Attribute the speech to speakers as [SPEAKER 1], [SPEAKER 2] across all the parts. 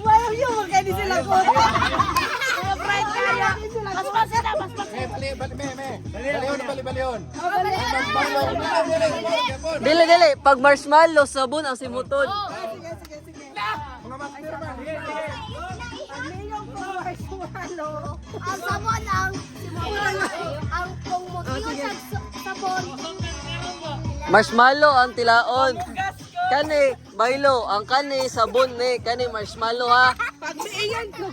[SPEAKER 1] Walang yung magkani sila ko. Mga bright kaya. Mas na, mas.
[SPEAKER 2] Bali-bali-on.
[SPEAKER 3] Dili. Pag marshmallow, sabon ang simutod.
[SPEAKER 1] Sige.
[SPEAKER 2] Mga master ba?
[SPEAKER 1] Pagmiyong ko marshmallow.
[SPEAKER 4] Ang sabon ang ang kung mo sabon.
[SPEAKER 3] Marshmallow ang tilaon. Kani, baylo, ang kani sabon ni, kani marshmallow ha.
[SPEAKER 1] Pagmiyong ko.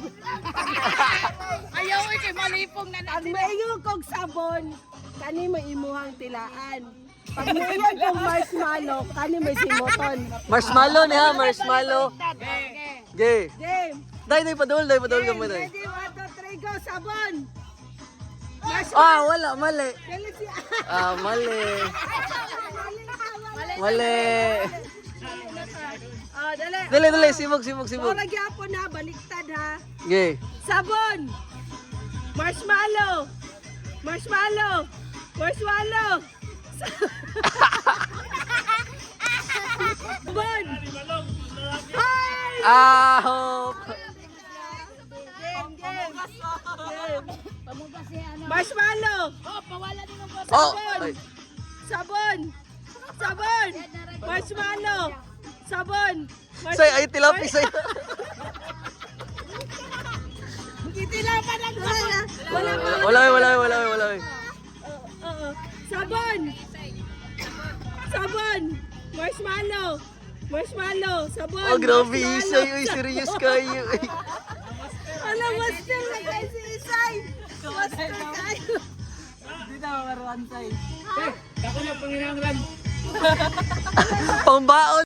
[SPEAKER 4] Ayaw kay malipong na
[SPEAKER 1] Pagmiyong kog sabon, kani may imuhang tilaan. Pagmiyong kog marshmallow, kani may simuton.
[SPEAKER 3] Marshmallow ni ha, marshmallow. Gay.
[SPEAKER 1] Game.
[SPEAKER 3] Dai padul ka mo dai.
[SPEAKER 1] Ready, 1, 2, 3, go, sabon.
[SPEAKER 3] Wala, mali.
[SPEAKER 1] Dali siya.
[SPEAKER 3] Mali. Mali.
[SPEAKER 1] Oh, dali.
[SPEAKER 3] Dili, sibog.
[SPEAKER 1] Ora gyapon na, baliktad ha.
[SPEAKER 3] Gay.
[SPEAKER 1] Sabon. Marshmallow. Sabon. Hi!
[SPEAKER 3] Ahop.
[SPEAKER 1] Game. Marshmallow.
[SPEAKER 3] Oh, ay.
[SPEAKER 1] Sabon. Marshmallow. Sabon.
[SPEAKER 3] Say, ay tilapis say.
[SPEAKER 1] Kitilapan ang sabon.
[SPEAKER 3] Wala.
[SPEAKER 1] Oo. Sabon. Marshmallow. Sabon.
[SPEAKER 3] Oh, grabe,
[SPEAKER 1] Marshmallow.
[SPEAKER 3] Isay. Uy, serious kayo.
[SPEAKER 1] Alam, master na kayo si Isay. Master kayo.
[SPEAKER 3] Pambaon.